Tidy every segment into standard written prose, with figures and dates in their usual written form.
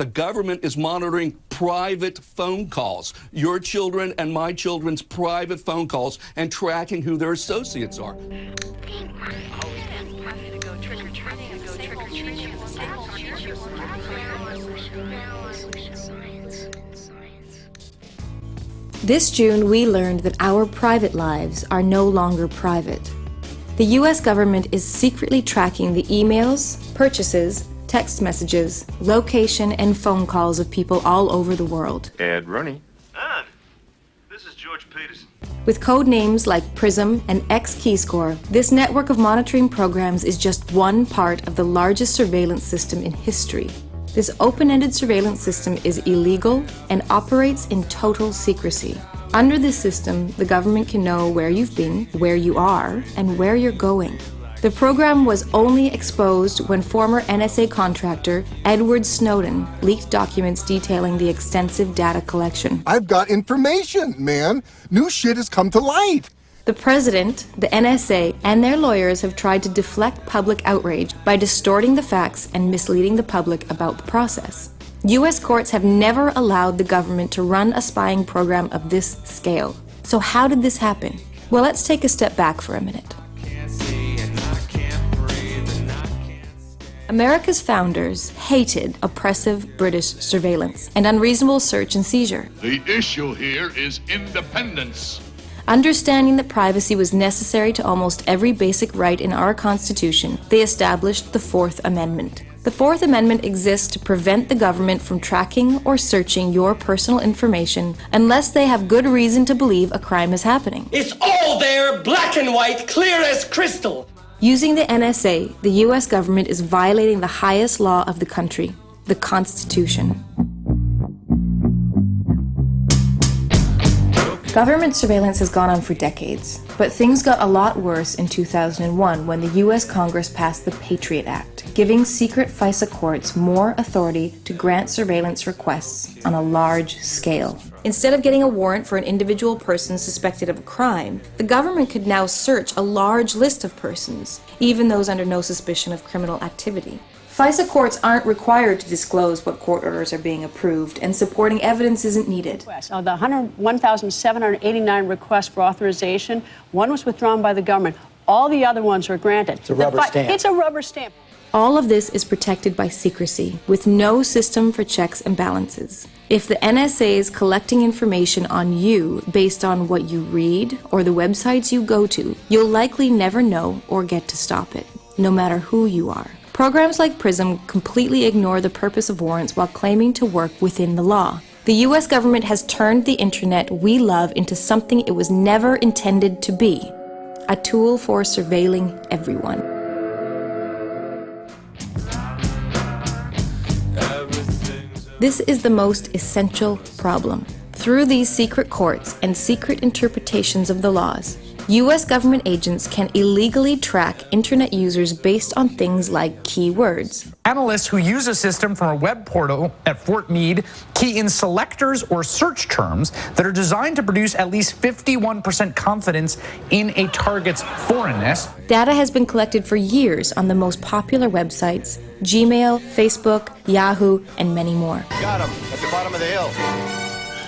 The government is monitoring private phone calls, your children and my children's private phone calls, and tracking who their associates are. This June, we learned that our private lives are no longer private. The U.S. government is secretly tracking the emails, purchases, text messages, location, and phone calls of people all over the world. Ed Rooney. Ann, this is George Peterson. With code names like PRISM and X-Keyscore, this network of monitoring programs is just one part of the largest surveillance system in history. This open-ended surveillance system is illegal and operates in total secrecy. Under this system, the government can know where you've been, where you are, and where you're going. The program was only exposed when former NSA contractor Edward Snowden leaked documents detailing the extensive data collection. I've got information, man. New shit has come to light. The president, the NSA, and their lawyers have tried to deflect public outrage by distorting the facts and misleading the public about the process. U.S. courts have never allowed the government to run a spying program of this scale. So how did this happen? Well, let's take a step back for a minute. America's founders hated oppressive British surveillance and unreasonable search and seizure. The issue here is independence. Understanding that privacy was necessary to almost every basic right in our Constitution, they established the Fourth Amendment. The Fourth Amendment exists to prevent the government from tracking or searching your personal information unless they have good reason to believe a crime is happening. It's all there, black and white, clear as crystal. Using the NSA, the U.S. government is violating the highest law of the country, the Constitution. Government surveillance has gone on for decades, but things got a lot worse in 2001 when the U.S. Congress passed the Patriot Act, giving secret FISA courts more authority to grant surveillance requests on a large scale. Instead of getting a warrant for an individual person suspected of a crime, the government could now search a large list of persons, even those under no suspicion of criminal activity. FISA courts aren't required to disclose what court orders are being approved, and supporting evidence isn't needed. The 1,789 requests for authorization, one was withdrawn by the government. All the other ones were granted. It's a rubber stamp. It's a rubber stamp. All of this is protected by secrecy, with no system for checks and balances. If the NSA is collecting information on you based on what you read or the websites you go to, you'll likely never know or get to stop it, no matter who you are. Programs like PRISM completely ignore the purpose of warrants while claiming to work within the law. The U.S. government has turned the internet we love into something it was never intended to be, a tool for surveilling everyone. This is the most essential problem. Through these secret courts and secret interpretations of the laws, U.S. government agents can illegally track internet users based on things like keywords. Analysts who use a system from a web portal at Fort Meade key in selectors or search terms that are designed to produce at least 51% confidence in a target's foreignness. Data has been collected for years on the most popular websites, Gmail, Facebook, Yahoo, and many more. Got him at the bottom of the hill.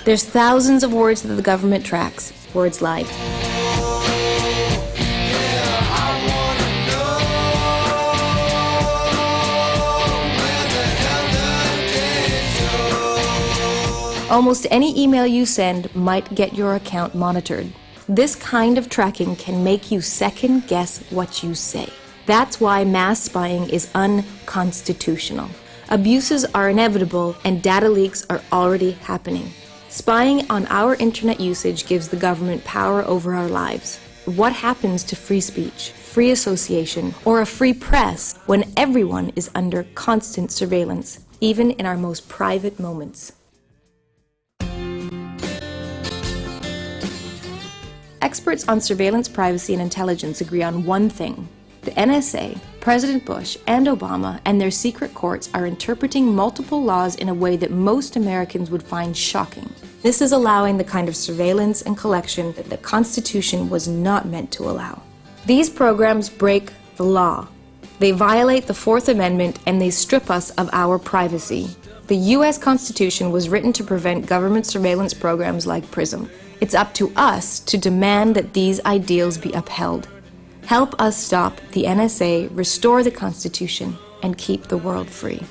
There's thousands of words that the government tracks, words like almost any email you send might get your account monitored. This kind of tracking can make you second guess what you say. That's why mass spying is unconstitutional. Abuses are inevitable and data leaks are already happening. Spying on our internet usage gives the government power over our lives. What happens to free speech, free association, or a free press when everyone is under constant surveillance, even in our most private moments? Experts on surveillance, privacy, and intelligence agree on one thing. The NSA, President Bush, and Obama and their secret courts are interpreting multiple laws in a way that most Americans would find shocking. This is allowing the kind of surveillance and collection that the Constitution was not meant to allow. These programs break the law. They violate the Fourth Amendment and they strip us of our privacy. The U.S. Constitution was written to prevent government surveillance programs like PRISM. It's up to us to demand that these ideals be upheld. Help us stop the NSA, restore the Constitution, and keep the world free.